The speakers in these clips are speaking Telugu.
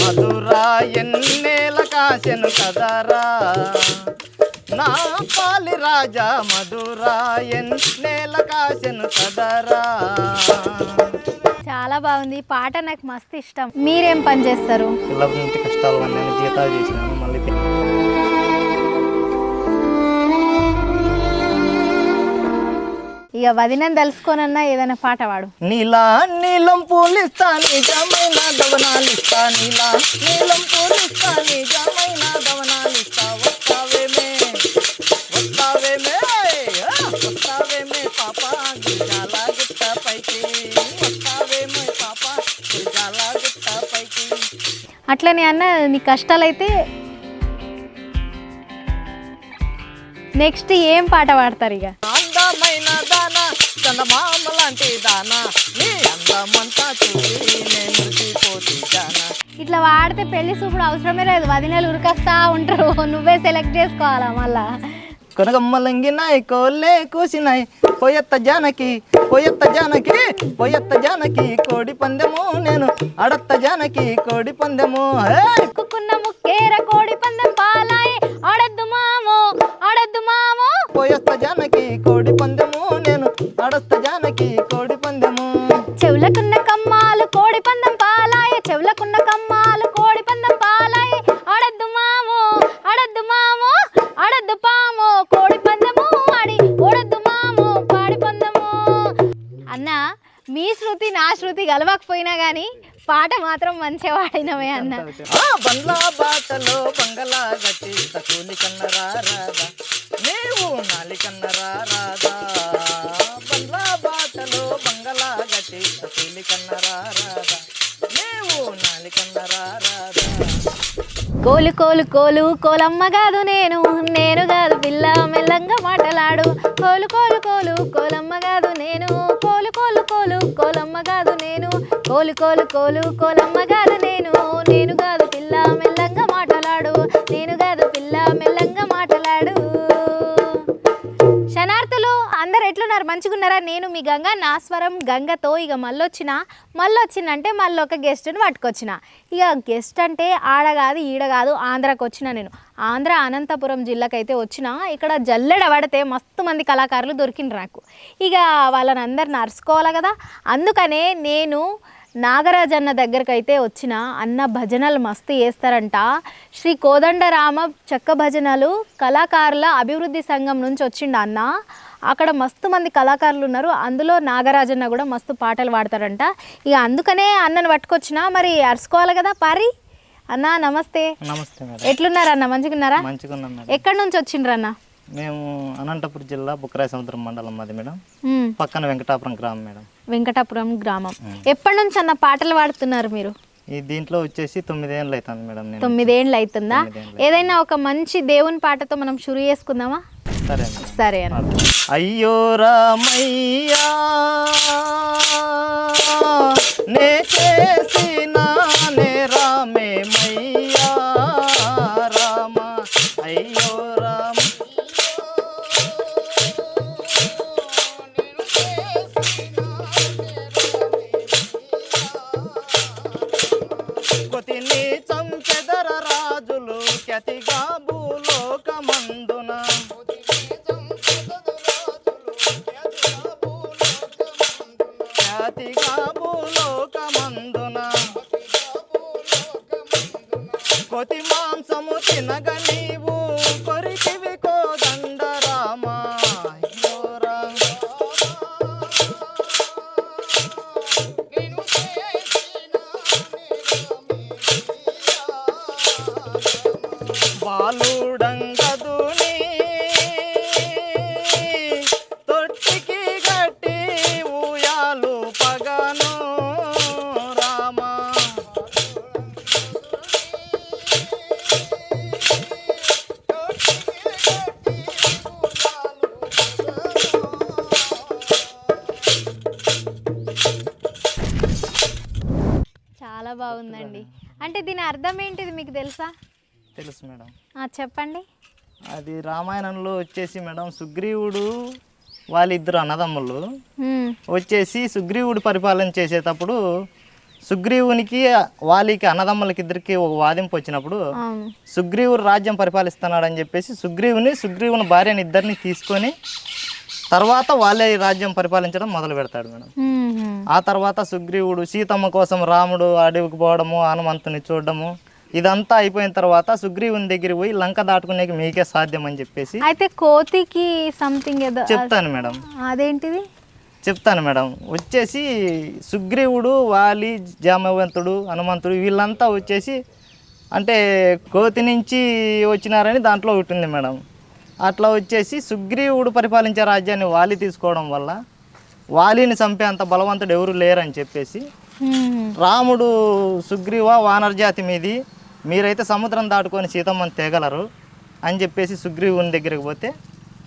మధురా ఎన్నేల కాశను కదరా నా పాలి రాజా మధురా ఎన్నేల కాశను కదరా. చాలా బాగుంది ఈ పాట, నాకు మస్తు ఇష్టం. మీరేం పని చేస్తారు? పిల్లల ఇంటి కష్టాలు నేను జీతాలు చేసినాను. మళ్ళీ ఇక వదినని తెలుసుకోనన్నా ఏదైనా పాట పాడు. నీలా నీలం పూలిస్తా నిజమైన దవనాలిస్తా, నీలా నీలం పూలిస్తా నిజమైన దవనాలిస్తా. వస్తావేమే వస్తావేమే వస్తావేమే పాప గుజాల గుట్ట పైకి, వస్తావేమే పాప గుజాల గుట్ట పైకి. అట్లనే అన్న నీ కష్టాలైతే నెక్స్ట్ ఏం పాట పాడతారు? ఇక అందమైన దానా చందమామ లాంటి దానా, నీ అందమంతా చూసి నేను మురిసిపోతే దానా. ఇట్లా వాడితే పెళ్లి చూపుడు అవసరమే లేదు, వదినలు ఉరికొస్తా ఉంటారు, నువ్వే సెలెక్ట్ చేసుకోవాలా మళ్ళా. కొనగమ్మలంగినాయి కోళ్ళే కూసినాయి, పోయత్త జానకి పోయత్త జానకి పోయత్త జానకి కోడి పందెము నేను అడత్త జానకి కోడి పందెము. కుక్కున్న ముక్కేర కోడి పందెం పాలాయి, ఆడద్దు మామో ఆడద్దు మామో. పోయత్త జానకి కోడి పందెము నేను అడత్త జానకి కోడి పందెము. చెవులకున్న కమ్మాలు కోడి పందెం పాలాయి, చెవులకున్న కమ్మాలు కోడి పందెం పాలాయి, ఆడద్దు మామో ఆడద్దు మామో ఆడద్దు పామో కోడి పందెము ఆడి ఓడద్దు మామో పాడి పందెము. అన్న మీ శృతి నా శృతి కలవకపోయినా కానీ పాట మాత్రం మంచిగా పాడినవే అన్న. బంగ్లా బాటలో బంగళా గట్టి కూలి కన్నరా రాదా, నీవు నాలి కన్నరా రాదా. బంగ్లా బాటలో బంగళా గట్టి కూలి కన్నరా రాదా, నీవు నాలి కన్నరా రాదా. కోలు కోలు కోలు కోలమ్మ కాదు నేను, నేను కాదు పిల్ల మెల్లంగా మాటలాడు. కోలు కోలు కోలు కోలమ్మ కాదు నేను, కోలు కోలు కోలు కోలమ్మ కాదు నేను, కోలు కోలు కోలు కోలమ్మ కాదు నేను, నేను కాదు పిల్ల మెల్లంగా మాటలాడు, నేను కాదు పిల్ల మెల్లంగా మాటలాడు. శనార్థులు అందరు ఎట్లున్నారు? మంచిగున్నారా? నేను మీ గంగ, నా స్వరం గంగతో ఇక మళ్ళొచ్చిందంటే మళ్ళీ ఒక గెస్ట్ని పట్టుకొచ్చిన. ఇక గెస్ట్ అంటే ఆడ కాదు ఈడ కాదు, ఆంధ్రాకి వచ్చిన. నేను ఆంధ్ర అనంతపురం జిల్లాకైతే వచ్చిన. ఇక్కడ జల్లెడ పడితే మస్తు మంది కళాకారులు దొరికిండ్రు నాకు. ఇక వాళ్ళని అందరిని అరుచుకోవాలి కదా, అందుకనే నేను నాగరాజ్ అన్న దగ్గరికి అయితే వచ్చిన. అన్న భజనలు మస్తు చేస్తారంట. శ్రీ కోదండరామ చెక్క భజనలు కళాకారుల అభివృద్ధి సంఘం నుంచి వచ్చిండు అన్న. అక్కడ మస్తు మంది కళాకారులు ఉన్నారు, అందులో నాగరాజన్న కూడా మస్తు పాటలు పాడతారంట. ఇక అందుకనే అన్నను పట్టుకొచ్చిన. మరి అరుచుకోవాలి కదా పారి. అన్న నమస్తే. నమస్తే మేడం. ఎట్లున్నారు అన్న? మంచిగున్నారా? మంచిగున్నాం మేడం. ఎక్కడి నుంచి వచ్చిండ్రు అన్న? మేము అనంతపురం జిల్లా బుక్కరాయ సముద్రం మండలం అది మేడం, పక్కన వెంకటాపురం గ్రామం మేడం. వెంకటాపురం గ్రామం. ఎప్పటి నుంచి అన్న పాటలు పాడుతున్నారు మీరు? ఈ దీంట్లో వచ్చేసి 9 ఏళ్ళు అవుతుంది మేడం. 9 ఏళ్ళు అవుతుందా? ఏదైనా ఒక మంచి దేవుని పాటతో మనం షురు చేసుకుందామా? సరే సరే అన్న. అయ్యో రామయ్యా నే చేసిన నేరామే మయ్యా రామ, అయ్యో రామ కొతిని చంపెదర రాజులు ఖ్యాతిగా భూలోకమందున, ఖ్యాతిగా భూలోకమందున. కొతి మాంసము తినగ నీవు కొరికివి కోదండ రామ, అయ్యో రామ బాలుడంగదుని తొట్టికి గట్టి ఊయాలు పగను రామ. చాలా బాగుందండి. అంటే దీని అర్థం ఏంటిది మీకు తెలుసా? తెలుసు మేడం. చెప్పండి. అది రామాయణంలో వచ్చేసి మేడం, సుగ్రీవుడు వాళ్ళిద్దరు అన్నదమ్ములు వచ్చేసి సుగ్రీవుడు పరిపాలన చేసేటప్పుడు సుగ్రీవునికి వాలికి అన్నదమ్ములకి ఇద్దరికి ఒక వాదింపు వచ్చినప్పుడు అవును. సుగ్రీవుడు రాజ్యం పరిపాలిస్తున్నాడు అని చెప్పేసి సుగ్రీవుని భార్యని ఇద్దరిని తీసుకొని తర్వాత వాళ్ళే ఈ రాజ్యం పరిపాలించడం మొదలు పెడతాడు మేడం. మ్మ్. ఆ తర్వాత సుగ్రీవుడు సీతమ్మ కోసం రాముడు అడవికి పోవడము, హనుమంతుని చూడడము ఇదంతా అయిపోయిన తర్వాత సుగ్రీవుని దగ్గరికి పోయి లంక దాటుకునేకి మీకే సాధ్యం అని చెప్పేసి అయితే కోతికి సంథింగ్ ఏదో చెప్తాను మేడం. అదేంటిది? చెప్తాను మేడం. వచ్చేసి సుగ్రీవుడు, వాలి, జామవంతుడు, హనుమంతుడు వీళ్ళంతా వచ్చేసి అంటే కోతి నుంచి వచ్చినారని దాంట్లో ఉంటుంది మేడం. అట్లా వచ్చేసి సుగ్రీవుడు పరిపాలించే రాజ్యాన్ని వాలి తీసుకోవడం వల్ల వాలిని చంపే అంత బలవంతుడు ఎవరు లేరని చెప్పేసి మ్మ్. రాముడు సుగ్రీవ వానరజాతి మీది, మీరైతే సముద్రం దాటుకొని సీతమ్మని తేగలరు అని చెప్పేసి సుగ్రీవుని దగ్గరికి పోతే,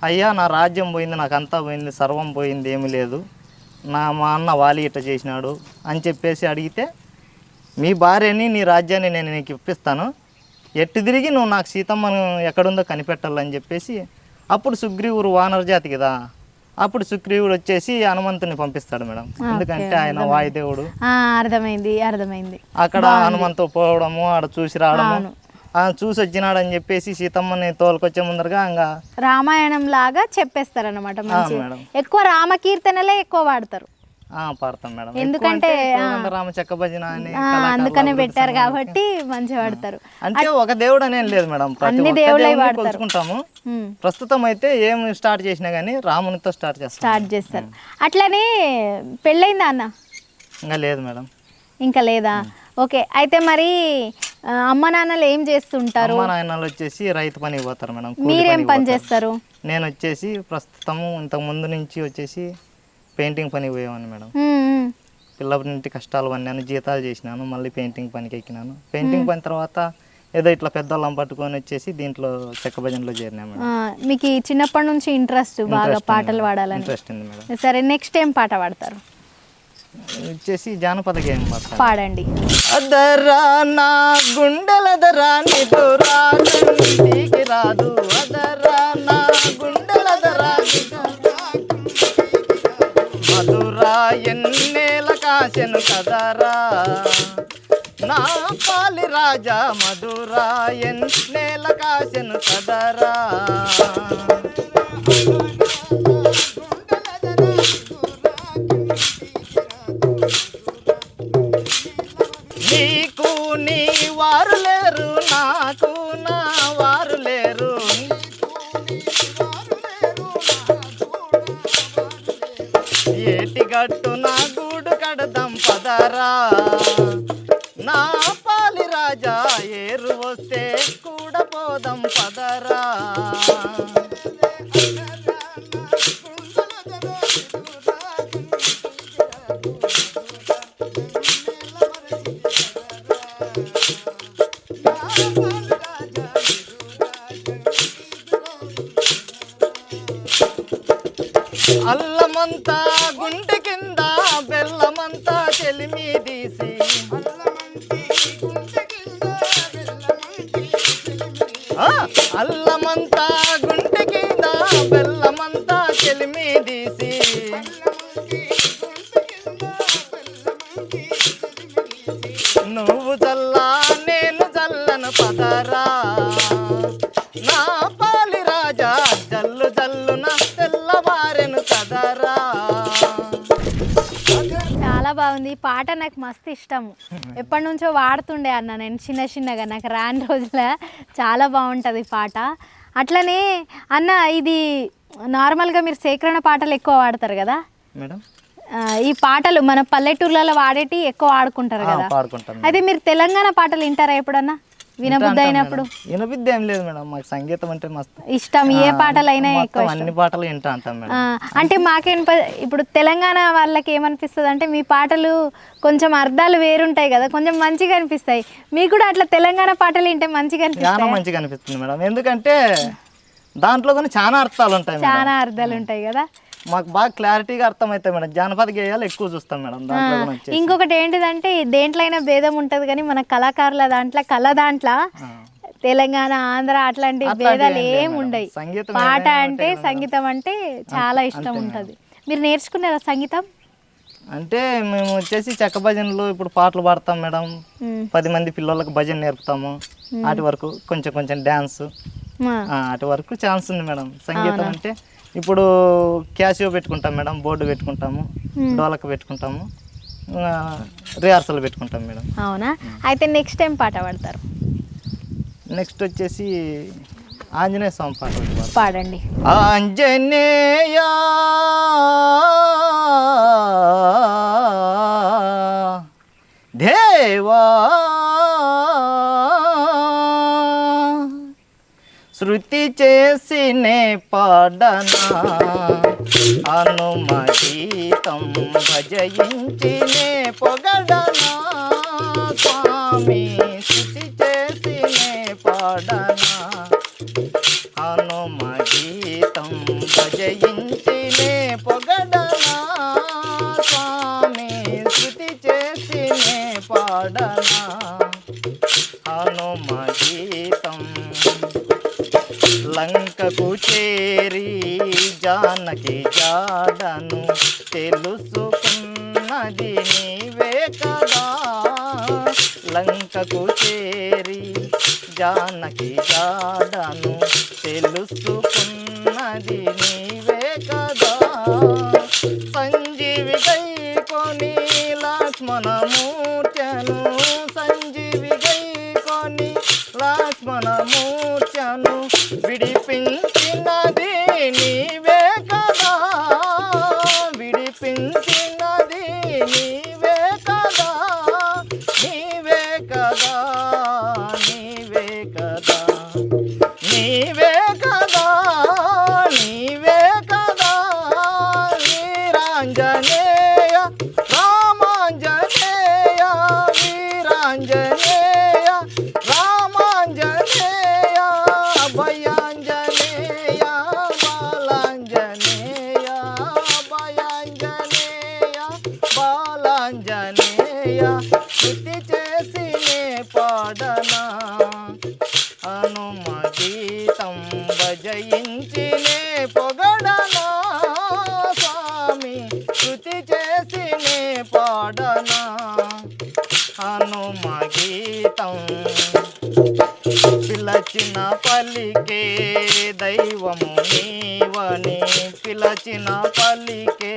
అయ్యా నా రాజ్యం పోయింది, నాకు అంతా పోయింది, సర్వం పోయింది, ఏమీ లేదు, మా అన్న వాలి ఇట్లా చేసినాడు అని చెప్పేసి అడిగితే, మీ భార్యని నీ రాజ్యాన్ని నేను నీకు ఇప్పిస్తాను, ఎట్టు తిరిగి నువ్వు నాకు సీతమ్మను ఎక్కడుందో కనిపెట్టాలని చెప్పేసి అప్పుడు సుగ్రీవుడు వానరజాతి కదా, అప్పుడు సుగ్రీవుడు వచ్చేసి హనుమంతుని పంపిస్తాడు మేడం. ఎందుకంటే ఆయన వాయుదేవుడు. అర్థమైంది. అక్కడ హనుమంతు పోవడము, ఆడ చూసి రావడము, చూసి వచ్చినాడు అని చెప్పేసి సీతమ్మని తోలుకొచ్చే ముందరగా ఇంకా రామాయణం లాగా చెప్పేస్తారు అనమాట. మేడం ఎక్కువ రామకీర్తనలే ఎక్కువ వాడతారు. పాడతాం మేడం. ఎందుకంటే రామ చెక్క భజన అని అందుకనే పెట్టారు కాబట్టి మంచిగా వాడతారు. అంటే ఒక దేవుడు అనేం లేదు మేడం, అన్ని దేవుళ్ళే వాడతారు. ప్రస్తుతం అయితే ఏం స్టార్ట్ చేసినా గానీ రామునితో స్టార్ట్ చేస్తారు. అట్లనే పెళ్ళైందా అన్న? ఇంకా లేదు మేడం. ఇంకా లేదా? ఓకే. అయితే మరి అమ్మ నాన్నలు ఏం చేస్తుంటారు? అమ్మ నాన్నలు వచ్చేసి రైతు పనికి పోతారు మేడం. మీరేం పని చేస్తారు? నేను వచ్చేసి ప్రస్తుతము ఇంతకు ముందు నుంచి వచ్చేసి పెయింటింగ్ పనికి పోయేవాడిని మేడం. పిల్లప్పటి నుండి కష్టాలు పడినాను, జీతాలు చేసినాను, మళ్ళీ పెయింటింగ్ పనికి ఎక్కినాను. పెయింటింగ్ పని తర్వాత ఏదో ఇట్లా పెద్దవాళ్ళం పట్టుకొని వచ్చేసి దీంట్లో చెక్క భజనలో చేరినా మేడం. మీకు చిన్నప్పటి నుంచి ఇంట్రెస్ట్ బాగా పాటలు పాడాలని? ఇంట్రెస్ట్ ఉంది మేడం. సరే, నెక్స్ట్ ఏం పాట పాడతారు? వచ్చేసి జానపద గేయం పాడండి. అదరా నా గుండెలదరా నిదురా కంటికి రాదు, అదరా నా గుండెలదరా మధురా ఎన్నేల కాశను కదరా నా పాలి రాజా, మధురా ఎన్నేల కాశను కదరా నీకు నీ వారు లేరు, నాకు నా వారు లేరు, ఏటి గట్టు నా గూడు కడదాం పదరా నా పాలి రాజా, ఏరు వస్తే కూడా పోదాం పదరా. అల్లమంతా గుండె కింద బెల్లమంతా చెలిమి తీసి, అల్లమంతా గుండె కింద బెల్లమంతా చెలిమి తీసి, నువ్వు చల్లా నేను చల్లను పదరా నా పాలి రాజా, జల్లు జల్లున తెల్లవారెను కదరా. చాలా బాగుంది ఈ పాట, నాకు మస్తు ఇష్టము. ఎప్పటి నుంచో వాడుతుండే అన్న నేను చిన్నగా, నాకు రాని రోజుల చాలా బాగుంటుంది పాట. అట్లనే అన్న, ఇది నార్మల్గా మీరు సేకరణ పాటలు ఎక్కువ వాడతారు కదా మేడం. ఈ పాటలు మన పల్లెటూర్లలో వాడేటి ఎక్కువ ఆడుకుంటారు కదా. అయితే మీరు తెలంగాణ పాటలు వింటారా ఎప్పుడన్నా? వినబుద్ధి అయినప్పుడు? వినబుద్ధి ఏం లేదు మేడం, మాకు సంగీతం అంటే మస్తు ఇష్టం. ఏ పాటలైనా ఎక్కువ అన్ని పాటలు వింటా అంటాం మేడం. అంటే మాకేం ఇప్పుడు తెలంగాణ వాళ్ళకి ఏమనిపిస్తుంది అంటే మీ పాటలు కొంచెం అర్థాలు వేరుంటాయి కదా, కొంచెం మంచిగా అనిపిస్తాయి. మీకు కూడా అట్లా తెలంగాణ పాటలు వింటే మంచిగా అనిపిస్తాయి? మంచిగా అనిపిస్తుంది మేడం, ఎందుకంటే దాంట్లో కొన్ని చాలా అర్థాలు ఉంటాయి, చాలా అర్థాలు ఉంటాయి కదా. మాకు బాగా క్లారిటీగా అర్థమవుతాయి మేడం. జానపద గేయాలు ఎక్కువ చూస్తాం మేడం. ఇంకొకటి ఏంటిదంటే దేంట్లో అయినా భేదం ఉంటుంది, కానీ మన కళాకారుల దాంట్లో తెలంగాణ, ఆంధ్ర అట్లాంటి భేదాలు ఏమి ఉండవు. పాట అంటే సంగీతం అంటే చాలా ఇష్టం ఉంటుంది. మీరు నేర్చుకున్నారా సంగీతం? అంటే మేము వచ్చేసి చెక్క భజనలు ఇప్పుడు పాటలు పాడతాం మేడం. ఉమ్. 10 మంది పిల్లలకు భజన నేర్పుతాము. వాటి వరకు కొంచెం కొంచెం డ్యాన్స్ ఆ, అటు వరకు ఛాన్స్ ఉంది మేడం. సంగీతం అంటే ఇప్పుడు క్యాషియో పెట్టుకుంటాం మేడం, బోర్డు పెట్టుకుంటాము, డోలక పెట్టుకుంటాము, రిహార్సల్ పెట్టుకుంటాం మేడం. అవునా? అయితే నెక్స్ట్ టైం పాట పాడతారు, నెక్స్ట్ వచ్చేసి ఆంజనేయ స్వామి పాట ఒకటి పాడతాం. పాడండి. ఆంజనేయ దేవా శృతి చేసినే పాడనా హనుమగీతం భజయించినే పొగడనా స్వామి శృతి చేసినే పాడనా హనుమగీతం భజయించినే పొగడనా స్వామి శృతి చేసినే పాడనా హనుమగీతం. లంకకు చేరి జానకి జాడను తెలుసుకున్నది నీవే కదా. లంకకు చేరి జానకి జాడను తెలుసుకున్నది నీవే కదా. సంజీవి గై కొని లక్ష్మణమూర్చను, సంజీవి గై కొని లక్ష్మణమూర్చను విడిపించినది నీవే కదా. విడిపించినది నీవే కదా. నీవే కదా, నీవే కదా, నీవే కదా, నీవే కదా. వీరాంజనేయ రామాంజనేయ, వీరాంజనేయ రామాంజనేయ, అభయాంజనేయ బాలాంజనేయ, అభయాంజనేయ బాలాంజనేయ. స్తుతి చేసినే పాడనా హనుమగీతం భజయించినే పొగడనా స్వామి స్తుతి చేసినే పాడనా హనుమగీతం. పిలచిన పలికే దైవము నీవని, పిలచిన పలికే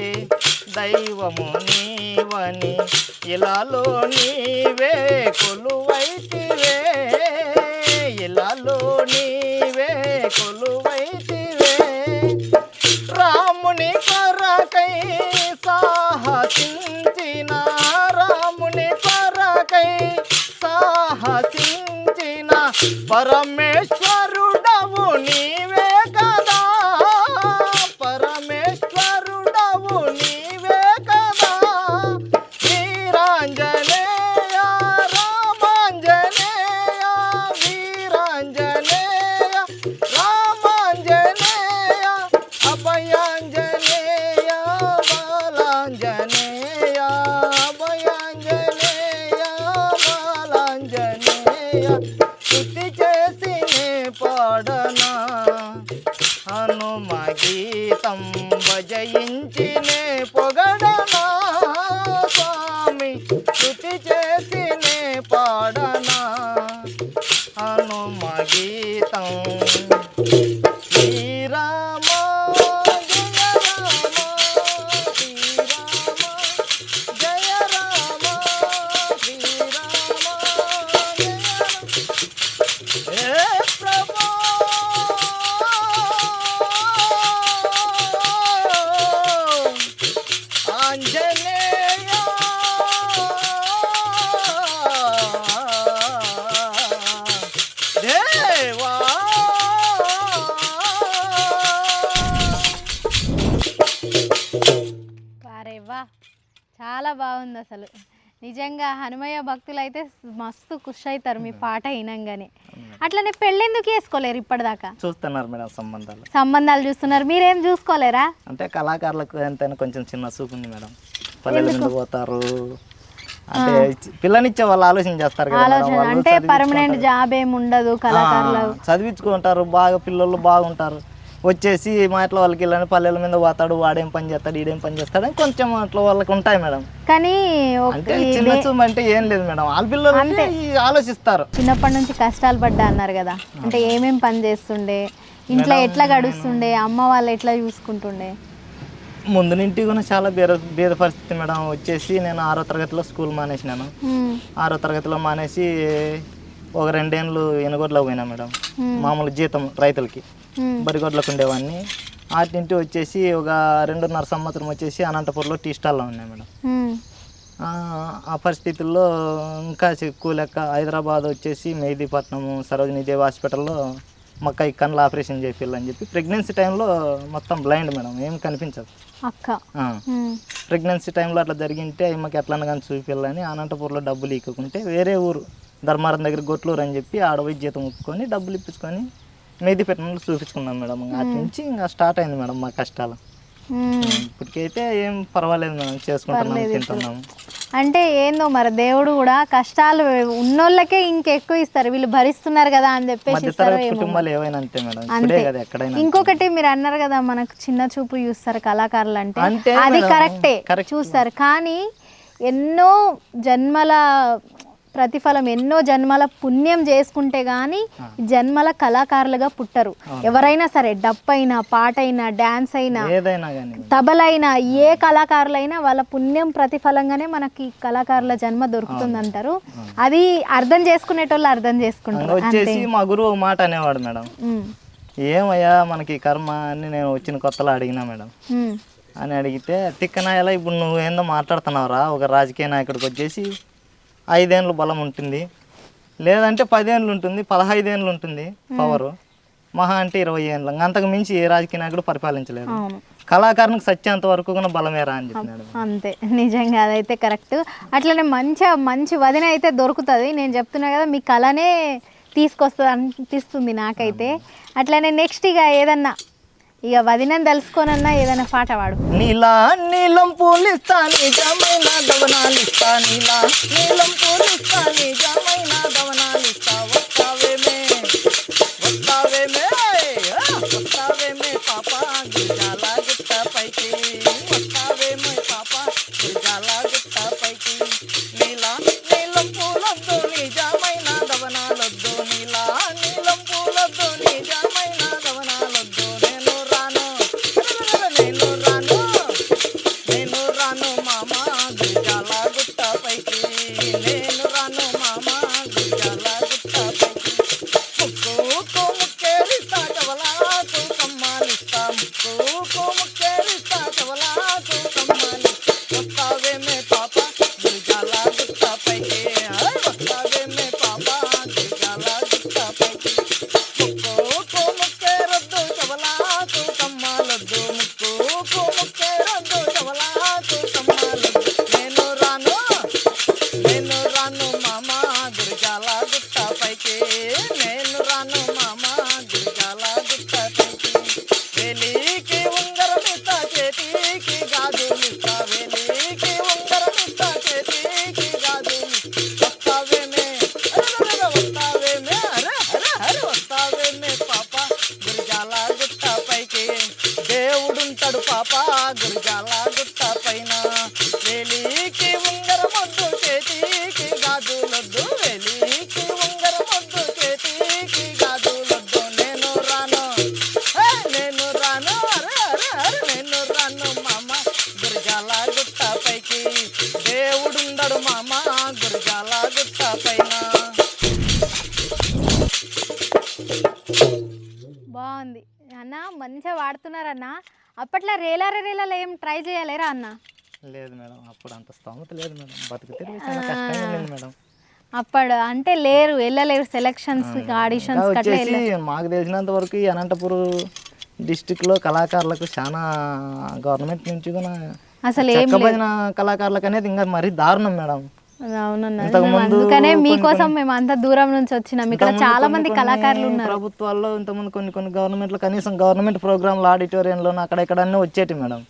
దైవము నీవని, ఇలాలో నీవే కొలువైతివే, ఇలాలో నీవే కొలువైతివే. రాముని కొరకై సాహసించిన, రాముని కొరకై సాహసించిన పరమేశ్వరుడవు నీవే కదా. పరమేశ్వరుడవు నీవే కదా. వీరాంజనేయ రామాంజనేయ, వీరాంజనేయ రామాంజనేయ, అభయాంజనేయ బాలాంజనేయ, అభయాంజనేయ బాలాంజనేయ. స్తుతి చేసినే పాడనా హనుమగీతం భజయించినే పొగడనా స్వామి స్తుతి చేసినే పాడనా హనుమగీతం. శ్రీరామ జయ రామ, శ్రీరామ జయ రామ, శ్రీరామ జయ రామ. హే ప్రభు ఆంజనేయ దేవా. వారే వా, చాలా బాగుంది అసలు. నిజంగా హనుమయ్య భక్తులు అయితే మస్తు ఖుష్ అవుతారు మీ పాట వినంగానే. అట్లనే పెళ్ళెందుకు చేసుకోలేరు ఇప్పటిదాకా? చూస్తున్నారు మేడం సంబంధాలు, సంబంధాలు చూస్తున్నారు, మీరేం చూసుకోలేరా? అంటే కళాకారులకు ఎంతైనా కొంచెం చిన్న చూపు ఉంది మేడం. పల్లెల నుండి పోతారు అంటే పిల్లనిచ్చే వాళ్ళు ఆలోచన చేస్తారు కదా మేడం. ఆలోచన వాళ్ళు అంటే పర్మనెంట్ జాబ్ ఏమి ఉండదు కళాకారులు. చదివించుకుంటారు బాగా, పిల్లలు బాగుంటారు. వచ్చేసి మా ఇట్లా వాళ్ళకి వెళ్ళని పల్లెల మీద పోతాడు, వాడేం పని చేస్తాడు, ఈడేం పని చేస్తాడు అని కొంచెం అట్లా వాళ్ళకి ఉంటాయి మేడం. కానీ అంటే చిన్న చూపు అంటే ఏం లేదు మేడం, వాళ్ళ పిల్లలు అంటే ఆలోచిస్తారు. చిన్నప్పటి నుంచి కష్టాలు పడ్డా అన్నారు కదా, అంటే ఏమేం పని చేస్తుండే, ఇంట్లో ఎట్లా గడుస్తుండే, అమ్మ వాళ్ళు ఎట్లా చూసుకుంటుండే? ముందు నుండి కూడా చాలా బీద పరిస్థితి మేడం. వచ్చేసి నేను 6వ తరగతిలో స్కూల్ మానేసినాను. 6వ తరగతిలో మానేసి ఒక 2 ఏళ్ళు ఎనుగోడ్లకు పోయినా మేడం. మామూలు జీతం రైతులకి బరిగొడ్లకు ఉండేవాడిని. ఆటింటి వచ్చేసి ఒక 2.5 సంవత్సరం వచ్చేసి అనంతపూర్లో టీ స్టాల్లో ఉన్నాయి మేడం. ఆ పరిస్థితుల్లో ఇంకా ఎక్కువ లెక్క హైదరాబాద్ వచ్చేసి మెహదీపట్నం సరోజినీ దేవి హాస్పిటల్లో మక్క ఈ కళ్ళు ఆపరేషన్ చేయాలని చెప్పి ప్రెగ్నెన్సీ టైంలో మొత్తం బ్లైండ్ మేడం, ఏం కనిపించదు అక్క. ప్రెగ్నెన్సీ టైంలో అట్లా జరిగింటే అమ్మకి ఎట్లా కానీ చూపించాలని అనంతపూర్లో డబ్బులు ఇవ్వకుంటే వేరే ఊరు ధర్మారం దగ్గర గొట్లూరు అని చెప్పి ఆడపోయి జీతం ఒప్పుకొని డబ్బులు ఇప్పించుకొని మెహదీపట్నంలో చూపించుకున్నాం మేడం. అటు నుంచి ఇంకా స్టార్ట్ అయింది మేడం మా కష్టాలు. ఇప్పటికైతే ఏం పర్వాలేదు మేడం, చేసుకుంటున్నాం, తింటున్నాము. అంటే ఏందో మరి దేవుడు కూడా కష్టాలు ఉన్నోళ్ళకే ఇంకెక్కువ ఇస్తారు, వీళ్ళు భరిస్తున్నారు కదా అని చెప్పేసి కుటుంబాలు ఏవైనా అంతే మేడం, ఇప్పుడే కదా ఎక్కడైనా. ఇంకొకటి మీరు అన్నారు కదా మనకు చిన్న చూపు చూస్తారు కళాకారులు అంటే, అది కరెక్టే చూస్తారు, కానీ ఎన్నో జన్మల ప్రతిఫలం, ఎన్నో జన్మల పుణ్యం చేసుకుంటే గానీ జన్మల కళాకారులుగా పుట్టరు. ఎవరైనా సరే డప్పైనా, పాటైనా, డాన్స్ అయినా, తబలైనా, ఏ కళాకారులైనా వాళ్ళ పుణ్యం ప్రతిఫలంగానే మనకి కళాకారుల జన్మ దొరుకుతుంది అంటారు. అది అర్థం చేసుకునేటోళ్ళు అర్థం చేసుకుంటారు. వచ్చేసి మా గురువు మాట అనేవాడు మేడం, ఏమయ్యా మనకి కర్మ అని నేను వచ్చిన కొత్తలో అడిగినా మేడం. అని అడిగితే తిక్కనాయలా ఇప్పుడు నువ్వు ఏందో మాట్లాడుతున్నావురా, ఒక రాజకీయ నాయకుడికి వచ్చేసి 5 ఏళ్ళు బలం ఉంటుంది, లేదంటే 10 ఏళ్ళు ఉంటుంది, 15 ఏళ్ళు ఉంటుంది పవరు, మహా అంటే 20 ఏళ్ళు, అంతకు మించి ఏ రాజకీయ నాయకుడు పరిపాలించలేదు. కళాకారునికి సత్యంత వరకు కూడా బలమేరా అని చెప్పినాడు. అంతే, నిజంగా అదైతే కరెక్ట్. అట్లనే మంచి వదిన అయితే దొరుకుతుంది. నేను చెప్తున్నా కదా, మీ కళనే తీసుకొస్తుంది అనిపిస్తుంది నాకైతే. అట్లనే నెక్స్ట్ ఇక ఏదన్నా ఇక వదినని తెలుసుకోనన్నా ఏదైనా పాట పాడు. నీలా నీలం పూలిస్తా నిజమైన దవనాలిస్తా, నీలా నీలం పూలిస్తా నిజమైన దవనాలిస్తా, వస్తావేమే వస్తావేమే వస్తావేమే పాప గిరిజాల గుట్ట పైకి, వస్తావేమే పాప గిరిజాల గుట్ట పైకి, నీలా నీలం పూలొద్దు నిజమైన దవనాలొద్దు, నీలా నీలం పూలొద్దు నిజమైన దవనాలొద్దు, నేను రాను మామ గిరిజాల గుట్ట పైకి, నేను రాను మామ గిరిజాల గుట్ట పైకి, ముక్కు ముక్కేరిస్తా చవలాకు కమ్మాలిస్తా, ముక్కు ముక్కేరిస్తా చవలాకు కమ్మాలిస్తా, వస్తావేమే పాప గిరిజాల గుట్ట పైకి, వస్తావేమే పాప గిరిజాల గుట్ట పైకి, ముక్కు ముక్కేరొద్దు చవలాకు కమ్మాలొద్దు, ముక్కు ముక్కేరొద్దు చవలాకు కమ్మాలొద్దు, నేను రాను మామ గిరిజాల గుట్ట పైకి, నేను రాను మామ గిరిజాల గుట్ట పైకి, వేలికి ఉంగరమిస్తా చేతికి గాజులిస్తా, వేలికి ఉంగరమిస్తా చేతికి గాజులిస్తా, వస్తావేమే వస్తావేమే వస్తావేమే పాప గిరిజాల గుట్ట పైకి, దేవుడుంటాడు పాప గిరిజాల గుట్ట పైన, వేలికి ఉంగరమొద్దు చేతికి గాజులొద్దు, వేలికి ఉంగరమొద్దు చేతికి గాజులొద్దు, నేను రాను నేను రాను మామ గిరిజాల గుట్ట పైకి, దేవుడుండడు మామ గిరిజాల గుట్ట పైన. బాగుంది అన్న, మంచిగా వాడుతున్నారన్న. అప్పట్లో రేలాలో ఏం ట్రై చేయలేరా అన్న? లేదు మేడం, అప్పుడు అంత స్తోమత లేదు మేడం, బతికితే చాలా కష్టంగా ఉంది మేడం. అప్పుడు అంటే వెళ్ళలేరు సెలక్షన్స్, ఆడిషన్స్ వచ్చేసి మాకు తెలిసినంత వరకు ఈ అనంతపురం డిస్టిక్లో కళాకారులకు చాలా గవర్నమెంట్ నుంచి కూడా అసలు చెక్కబడిన కళాకారులకు అనేది ఇంకా మరీ దారుణం మేడం. అవునన్నా, అందుకనే మీకోసం మేము అంత దూరం నుంచి వచ్చినాం. ఇక్కడ చాలా మంది కళాకారులు ఉన్నారు. ప్రభుత్వాల్లో ఇంతకుముందు కొన్ని గవర్నమెంట్లు కనీసం గవర్నమెంట్ ప్రోగ్రాంలు ఆడిటోరియంలో అక్కడ ఇక్కడ అన్నీ వచ్చేటి మేడం.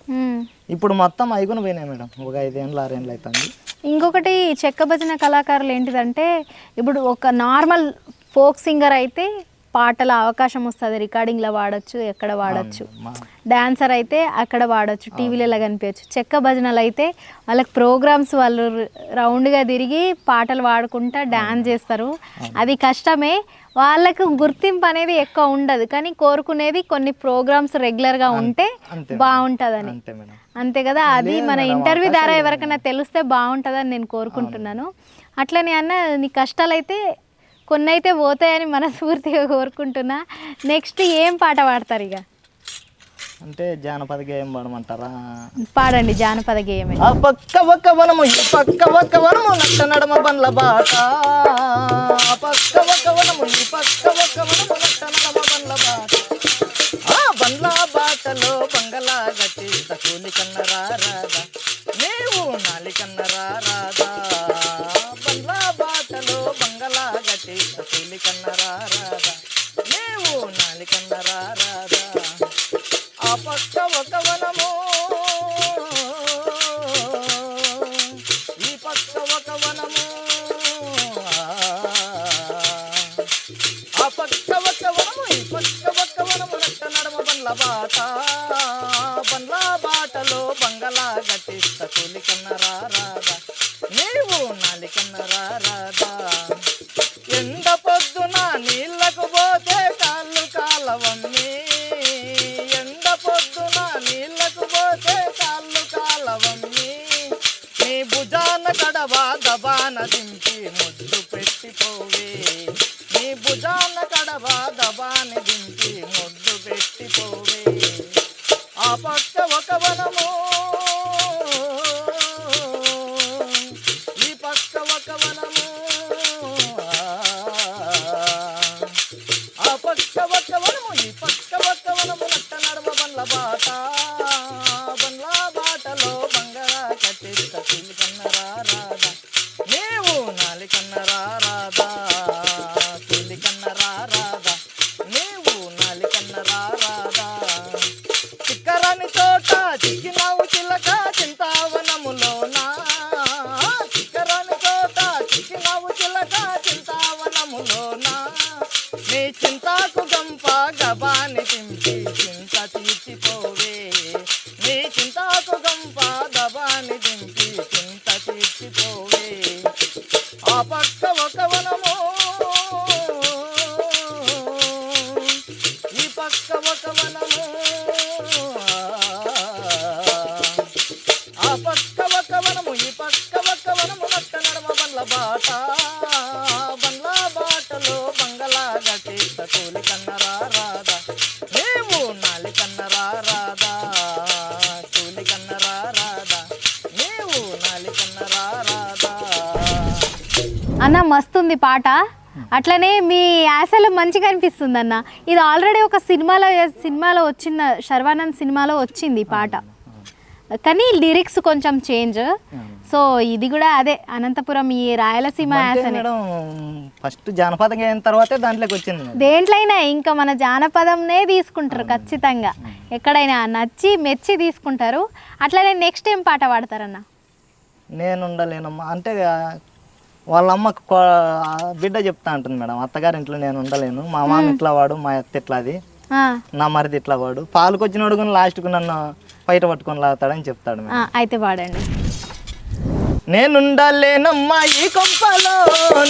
ఇప్పుడు మొత్తం ఐగున పోయినాయి మేడం, ఒక 5 ఏళ్ళు 6 ఏళ్ళు అవుతుంది. ఇంకొకటి చెక్క భజన కళాకారులు ఏంటిదంటే, ఇప్పుడు ఒక నార్మల్ ఫోక్ సింగర్ అయితే పాటల అవకాశం వస్తుంది, రికార్డింగ్లో వాడచ్చు, ఎక్కడ వాడచ్చు. డాన్సర్ అయితే అక్కడ వాడచ్చు, టీవీలలో కనిపించచ్చు. చెక్క భజనలు అయితే వాళ్ళకి ప్రోగ్రామ్స్, వాళ్ళు రౌండ్గా తిరిగి పాటలు పాడుకుంటా డ్యాన్స్ చేస్తారు. అది కష్టమే, వాళ్ళకు గుర్తింపు అనేది ఎక్కువ ఉండదు, కానీ కోరుకునేది కొన్ని ప్రోగ్రామ్స్ రెగ్యులర్గా ఉంటే బాగుంటుందని. అంతే కదా, అది మన ఇంటర్వ్యూ ద్వారా ఎవరికైనా తెలిస్తే బాగుంటుందని నేను కోరుకుంటున్నాను. అట్లనే అన్న నీ కష్టాలు అయితే కొన్ని అయితే పోతాయని మనస్ఫూర్తిగా కోరుకుంటున్నా. నెక్స్ట్ ఏం పాట పాడతారు ఇక? అంటే జానపద గేయం పాడమంటారా? పాడండి జానపద గేయమే. ఆ పక్క ఒక్క వనము ఈ పక్క ఒక్క వనము నట్ట నడమ బండ్ల బాట, ఆ పక్క ఒక్క వనము ఈ పక్క ఒక్క వనము నట్ట నడమ బండ్ల బాట, ఆ బండ్ల బాటలో బంగళా గట్టి కూలి కన్నరా రాదా, నీవు నాలి కన్నరా రాదా, బండ్ల బాటలో బంగళా గట్టి కూలి కన్నరా రాదా, నీవు నాలి కన్నరా రాదా, ఆ పక్క ఒక వనము ఈ పక్క ఒక వనము, ఆ పక్క ఒక వనము ఈ పక్క ఒక వనము నట్ట నడమ బండ్ల బాట, బండ్ల బాటలో బంగళా గట్టిస్త కూలి కన్నరా రాదా, నీవు నాలి కన్నరా రాదా, ఎండ పొద్దున నీళ్ళకు పోతే కాళ్ళు కాలవమ్మి, ఎండ పొద్దున నీళ్ళకు పోతే కాళ్ళు కాలవమ్మి, నీ భుజాన కడవా దబాన దింపి ముద్దు పెట్టిపోవే, నీ భుజాన కడవా దబాని దింపి ముద్దు పెట్టిపోవే, ఆ పక్క ఒక వనము ఈ పక్క ఒక వనము, ఆ పక్క ఒక్క వనము ఈ పక్క ఒక్క వనము నట్ట నడమ బండ్ల బాట, బండ్ల బాటలో బంగారా కట్టిస్త కూలి కన్నరా రాదా, నీవు నాలి కన్నరా రాదా, కూలి కన్నరా రాదా, నీవు నాలి కన్నరా రాదా, చిక్కరాని తోట చిక్కినావు చిలక చింతావనములోనా, చిక్కరాని తోట చిక్కినావు చిలక చింతావనములోనా, నీ చింతాకు గంప గబాని తింపి చింత తీర్చిపోవే, నీ చింతాకు గంప గబాని దింపి చింత తీర్చిపోవే, ఆ పక్క ఒక వనము ఈ పక్క ఒక వనము, ఆ పక్క ఒక వనము ఈ పక్క ఒక వనము నట్ట నడమ బండ్ల బాట, బండ్ల బాటలో బంగళా గట్టిస్త కూలి కన్నరా రాదా, నీవు నాలి కన్నరా రాదా, కూలి కన్నరా రాదా, నీవు నాలి కన్నరా రాదా. అన్న మస్తుంది పాట, అట్లనే మీ యాసలు మంచిగా అనిపిస్తుంది అన్న. ఇది ఆల్రెడీ ఒక సినిమాలో వచ్చిన శర్వానంద్ సినిమాలో వచ్చింది ఈ పాట, కానీ లిరిక్స్ కొంచెం చేంజ్. సో ఇది కూడా అదే అనంతపురం ఈ రాయలసీమ యాసనే. ఫస్ట్ జానపద గేయం తర్వాతే దాంట్లోకి వచ్చింది. దేంట్లైనా ఇంకా మన జానపదంనే తీసుకుంటారు ఖచ్చితంగా, ఎక్కడైనా నచ్చి మెచ్చి తీసుకుంటారు. అట్లనే నెక్స్ట్ ఏం పాట పాడతారన్న? నేనుండలేనమ్మా అంటే వాళ్ళ అమ్మకు బిడ్డ చెప్తా ఉంటుంది మేడం, అత్తగారి ఇంట్లో నేను ఉండలేను, మా మామ ఇట్లా వాడు, మా అత్త ఇట్లా, అది నా మరిది ఇట్లా వాడు, పాలుకొచ్చినోడు కూడా లాస్ట్కు నన్ను బయట పట్టుకొని లాగుతాడని చెప్తాడు. అయితే పాడండి. నేనుండలేనమ్మా ఈ కొంపలో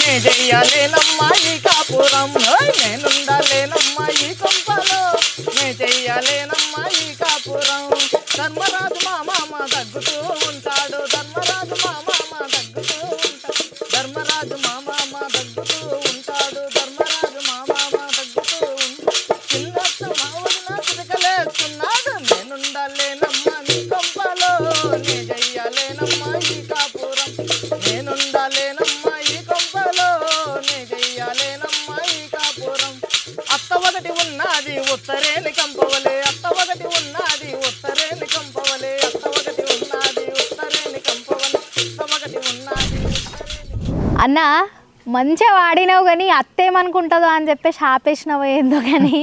నే చెయ్యలేనమ్మా ఈ కాపురం, నేనుండలేనమ్మా ఈ కొంపలో నే చెయ్యలేనమ్మా ఈ కాపురం, ధర్మరాజు మా మామ తగ్గుతూ ఉంటాడు, ధర్మరాజు మా మామ తగ్గుతూ ఉంటాడు, ధర్మరాజు మా మామ తగ్గుతూ ఉంటాడు, ధర్మరాజు మా మామ తగ్గుతూ ఉంటాడు, చిన్నట్టు మా వదిన చిరకలేస్తున్నాడు, నేనుండలేనమ్మా నీ కొంపలో నే చెయ్యలేనమ్మా ఈ కాపురం, నేనుండలేనమ్మా ఈ కొంపలో నే చెయ్యలేనమ్మా ఈ కాపురం, అత్త ఒకటి ఉన్నది ఉత్తరేని కంపవలే, అత్త ఒకటి ఉన్నది ఉత్తరేని కంపవలే, అత్త ఒకటి ఉన్నది ఉత్తరేని కంపవలే, అత్త ఒకటి ఉన్నది. అన్న మంచిగా వాడినావు కానీ అత్తేమనుకుంటుందో అని చెప్పేసి ఆపేసినావు ఏందో, కానీ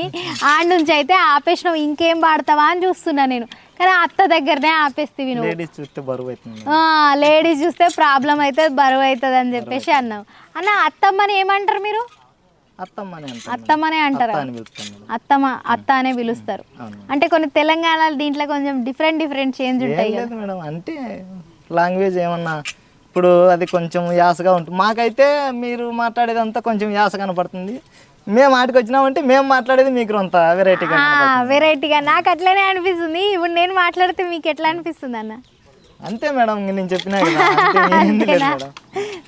ఆడ నుంచి అయితే ఆపేసినావు, ఇంకేం పాడతావా అని చూస్తున్నా నేను, కానీ అత్త దగ్గరనే ఆపేస్తేవి నువ్వు. లేడీస్ చూస్తే బరువు అవుతుంది, లేడీస్ చూస్తే ప్రాబ్లం అవుతుంది, బరువు అవుతుంది అని చెప్పేసి అన్నావు. అన్న అత్తమ్మని ఏమంటారు మీరు? అత్తమ్మనే అంటాం. అత్తమ్మనే అంటారా? అత్త అని పిలుస్తాం మేడం. అత్త అనే పిలుస్తారు. అవును. అంటే కొన్ని తెలంగాణ దీంట్లో కొంచెం డిఫరెంట్ చేంజ్ ఉంటాయి ఏం లేదు మేడం, అంటే లాంగ్వేజ్ ఏమన్నా ఇప్పుడు అది కొంచెం యాసగా ఉంటుంది. మాకైతే మీరు మాట్లాడేదంతా కొంచెం యాస కనపడుతుంది. మేము ఆడికి వచ్చినామంటే మేము మాట్లాడేది మీకు అంత వెరైటీగా వెరైటీగా నాకు అట్లనే అనిపిస్తుంది. ఇప్పుడు నేను మాట్లాడితే మీకు ఎట్లా అనిపిస్తుంది అన్న? అంతే మేడం, ఇంక నేను చెప్పినా కదా, అంతే, ఏమీ లేదు మేడం.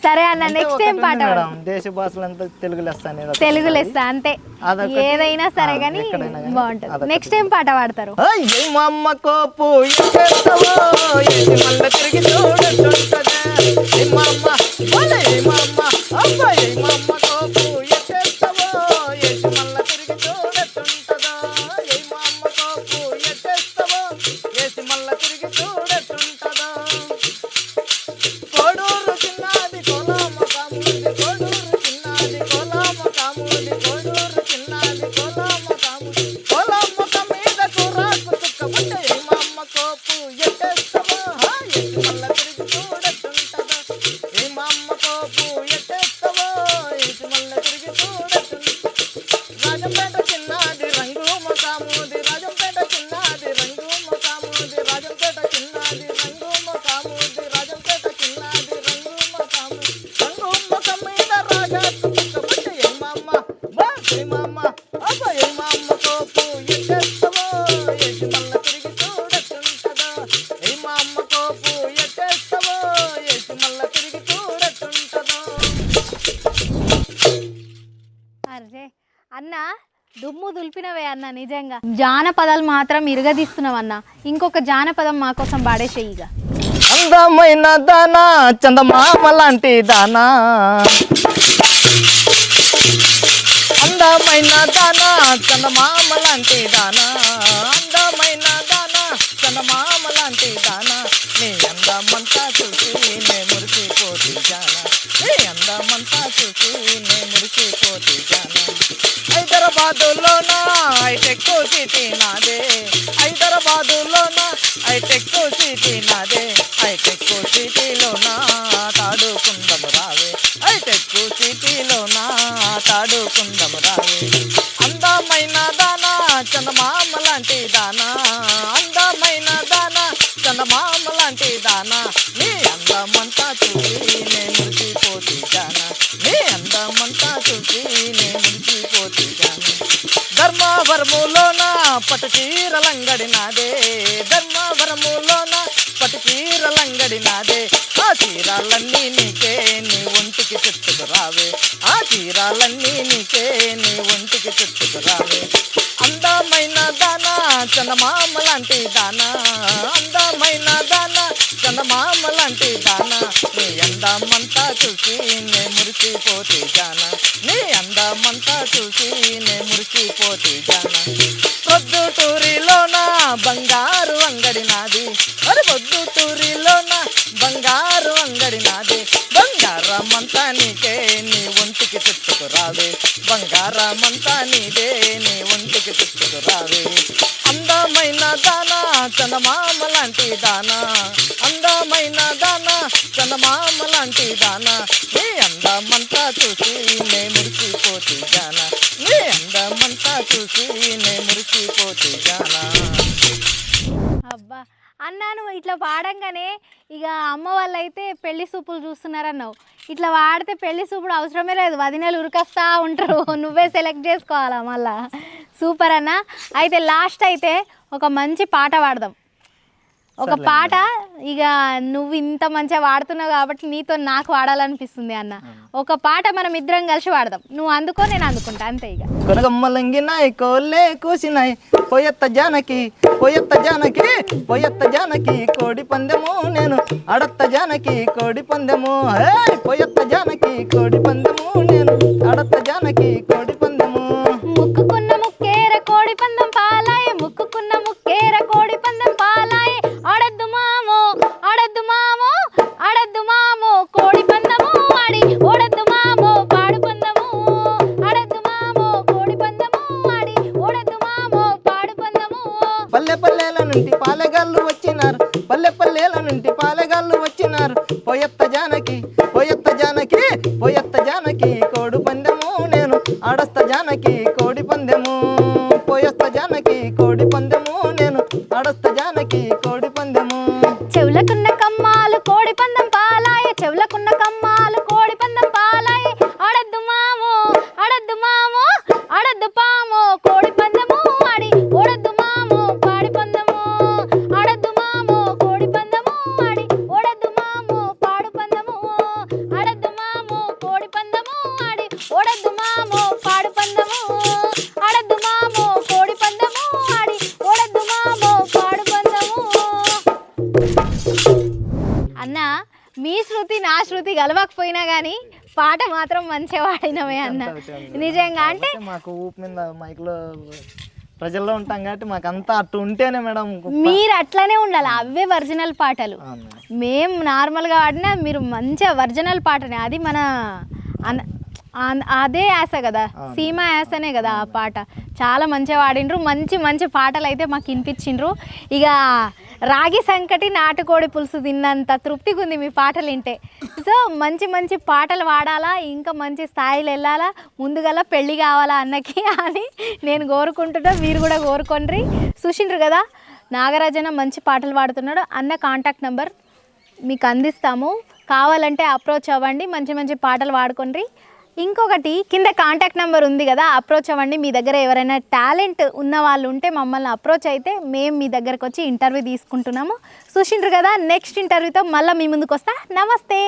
సరే అన్న, అంటే నెక్స్ట్ ఒకటి టైం ఉంది పాట మేడం, దేశ భాషలంతా తెలుగు లెస్స అనేది ఒకటి తెలుగు ఉంది. లెస్స అంతే, అదొకటి. ఏదైనా సరే కానీ ఎక్కడైనా కానీ బాగుంటుంది. అదొకటి. నెక్స్ట్ టైం పాట పాడతారు. అయ్యే మా అమ్మ కోపు ఎక్కేస్తావో, ఏది మళ్ళీ తిరిగి చూడటుంటదే. ఏ మా అమ్మ, ఓలే మా అమ్మ, అబ్బాయి మా అమ్మ కోపు ఎక్కేస్తావో, ఏది మళ్ళీ తిరిగి చూడటుంటదో. ఏ మా అమ్మ కోపు ఎక్కేస్తావో, ఏది మళ్ళీ తిరిగి చూడటుంటదో. కోడూరు చిన్నది కోలామ కాముది, కోడూరు చిన్నది కోలామ కాముది, కోడూరు చిన్నది కోలామ కాముది, కోలామ మీద కూరాకు చుక్క ఉంటే ఏ మా అమ్మ కోపు ఎట్టేస్తావా, ఎట్టి మళ్ళ తిరిగి చూడటుంటదా. ఏ మా అమ్మ కోపు ఎట్టేస్తావా, ఎట్టి మళ్ళ తిరిగి చూడటుంటదా. రాజంపేట చిన్నది రంగుమ కాముది, రాజంపేట చిన్నది రంగుమ కాముది, రాజంపేట చిన్నది రంగుమ కాముది, రాజంపేట చిన్నది రంగుమ కాముది, రంగుమ మీద రాజా చుక్కబట్టే ఏ మా అమ్మ, ఏ మా అమ్మ, అబ్బా ఏ మా అమ్మ కోపు ఎట్టేస్తావో, ఎట్టి మళ్ళ తిరిగి చూడటుంటదా. ఏ మా అమ్మ కోపు ఎట్టేస్తావో, ఎట్టి మళ్ళ తిరిగి చూడటుంటదా. అరే అన్న, దుమ్ము దులిపినవే అన్న, నిజంగా జానపదాలు మాత్రం ఇరగదీస్తున్నావు అన్న. ఇంకొక జానపదం మా కోసం పాడేసేయి ఇక. అందమైన దానా, చందమామ లాంటి దానా, అందమైన దానా, చందమామ లాంటి దానా, అందమైన దానా, చందమామ లాంటి దానా, నీ అందమంతా చూసి నే మురిసిపోతు జానా, నీ అందమంతా చూసి నే మురిసిపోతు జానా. హైదరాబాదులోన హైటెక్ సిటీ నాదే, హైదరాబాదులోన హైటెక్ సిటీ నాదే, హైటెక్ సిటీలోన తాడుకుందము రావే, హైటెక్ సిటీలోన తాడుకుందము రావే. అందమైన దానా, చందమామ లాంటి దానా, అందమైన దానా, చందమామ లాంటి దానా, నీ అందమంతా చూసి నే మురిసిపోతు జానా, నీ అందమంతా చూసి నే మురిసిపోతు జానా. ధర్మవరములోన పట్టు చీరలంగడి నాదే, ధర్మవరములోన పట్టు చీరలంగడి నాదే, ఆ చీరాలన్నీ నీకే నీ ఒంటికి చుట్టుకు రావే, ఆ చీరాలన్నీ నీకే నీ ఒంటికి చుట్టుకు రావే. అందమైన దానా, చందమామ లాంటి దానా, అందమైన దానా, చందమామ లాంటి దానా, నీ అందమంతా చూసి నే మురిసిపోతు జానా, నీ అందమంతా చూసి నే మురిసిపోతు జానా. పొద్దుటూరిలోన బంగారు అంగడి నాది, మరి పొద్దుటూరిలోన బంగారు అంగడి నాది, బంగారమంతా నీకే నీ ఒంటికి చుట్టుకు రావే, బంగారమంతా నీదే నీ ఒంటికి చుట్టుకు రావే. అందమైన దానా, చందమామ లాంటి దానా, అందమైన దానా, చందమామ లాంటి దానా, నీ అందమంతా చూసి నే మురిసిపోతు జానా, నీ అందమంతా చూసి నే మురిసిపోతు జానా. అబ్బా అన్న, నువ్వు ఇట్లా పాడంగానే ఇక అమ్మ వాళ్ళైతే పెళ్లి సూపులు చూస్తున్నారన్నావు. ఇట్లా వాడితే పెళ్లి సూపుడు అవసరమే లేదు, వదినలు ఉరికొస్తా ఉంటారు, నువ్వే సెలెక్ట్ చేసుకోవాలా మళ్ళా. సూపర్ అన్న. అయితే లాస్ట్ అయితే ఒక మంచి పాట పాడదాం. ఒక పాట ఇక నువ్వు ఇంత మంచిగా వాడుతున్నావు కాబట్టి నీతో నాకు వాడాలనిపిస్తుంది అన్న. ఒక పాట మనం ఇద్దరం కలిసి వాడదాం, నువ్వు అందుకో నేను అందుకుంటా, అంతే ఇక. కొనగమ్మలంగినాయి కోళ్ళే కూసినాయి, పోయత్త జానకి పోయత్త జానకి పోయత్త జానకి కోడి పందెము నేను అడత్త జానకి కోడి పందెము, హే పోయత్త జానకి కోడి పందెము నేను అడత్త జానకి కోడి పందెము. ముక్కుకున్న ముక్కేర కోడి పందెం పాలాయే, ముక్కుకున్న ముక్కేర కోడి పందెం పాలాయే, ఆడద్దు మామో ఆడద్దు మామో ఆడద్దు మామో కోడి పందెము ఆడి, ఓడద్దు మామో పాడు పందెము, ఆడద్దు మామో కోడి పందెము ఆడి, ఓడద్దు మామో పాడు పందెము. పల్లె పల్లెల నుండి పాలెగాళ్ళు వచ్చినారు, పల్లె పల్లెల నుండి పాలెగాళ్ళు వచ్చినారు, పోయత్త జానకి పోయత్త జానకి పోయత్త జానకి కోడి పందెము నేను ఆడస్త జానకి కోడి పందెము పోయస్త జానకి కోడి పందెము నేను ఆడస్త జానకి కోడి పందెము చెవులకున్న కమ్మాలు కోడి పందెం పాలాయ చెవులకున్న కమ్మాలు కోడి పందెం పాలాయ ఆడద్దు మామో ఆడద్దు పామో కోడి పందెము ఆడి ఓడద్దు మామో పాడి పందెము ఆడద్దు మామో కోడి పందెము ఆడి ఓడద్దు మామో పాడు పందెము ఆడద్దు మామో కోడి పందెము ఆడి ఓడద్దు మామో పాడు పందెము ఆడద్దు మామో కోడి పందెము ఆడి ఓడద్దు మామో పాడు పందెము. అన్న మీ శృతి నా శృతి కలవకపోయినా కానీ పాట మాత్రం మంచిగా పాడినవే అన్న. నిజంగా అంటే మాకు ఊపు మీద మైక్లో ప్రజల్లో ఉంటాం కాబట్టి మాకు అంతా అట్టు ఉంటేనే మేడం మీరు అట్లనే ఉండాలి, అవే ఒరిజినల్ పాటలు. మేము నార్మల్గా ఆడినా మీరు మంచిగా ఒరిజినల్ పాటనే, అది మన అదే యాస కదా, సీమ యాసనే కదా ఆ పాట. చాలా మంచిగా పాడిండ్రు, మంచి మంచి పాటలు అయితే మాకు వినిపించిండ్రు. ఇక రాగి సంకటి నాటుకోడి పులుసు తిన్నంత తృప్తిగా ఉంది మీ పాటలు వింటే. సో మంచి మంచి పాటలు పాడాలా, ఇంకా మంచి స్థాయిలో వెళ్ళాలా, ముందుగల పెళ్ళి కావాలా అన్నకి అని నేను కోరుకుంటున్నా. మీరు కూడా కోరుకోండి. చూసిండ్రు కదా నాగరాజన మంచి పాటలు పాడుతున్నాడు. అన్న కాంటాక్ట్ నెంబర్ మీకు అందిస్తాము, కావాలంటే అప్రోచ్ అవ్వండి, మంచి మంచి పాటలు పాడుకోండి. ఇంకొకటి కింద కాంటాక్ట్ నెంబర్ ఉంది కదా, అప్రోచ్ అవ్వండి. మీ దగ్గర ఎవరైనా టాలెంట్ ఉన్న వాళ్ళు ఉంటే మమ్మల్ని అప్రోచ్ అయితే మేము మీ దగ్గరకు వచ్చి ఇంటర్వ్యూ తీసుకుంటున్నాము. చూసిండ్రు కదా, నెక్స్ట్ ఇంటర్వ్యూతో మళ్ళీ మీ ముందుకు వస్తా. నమస్తే.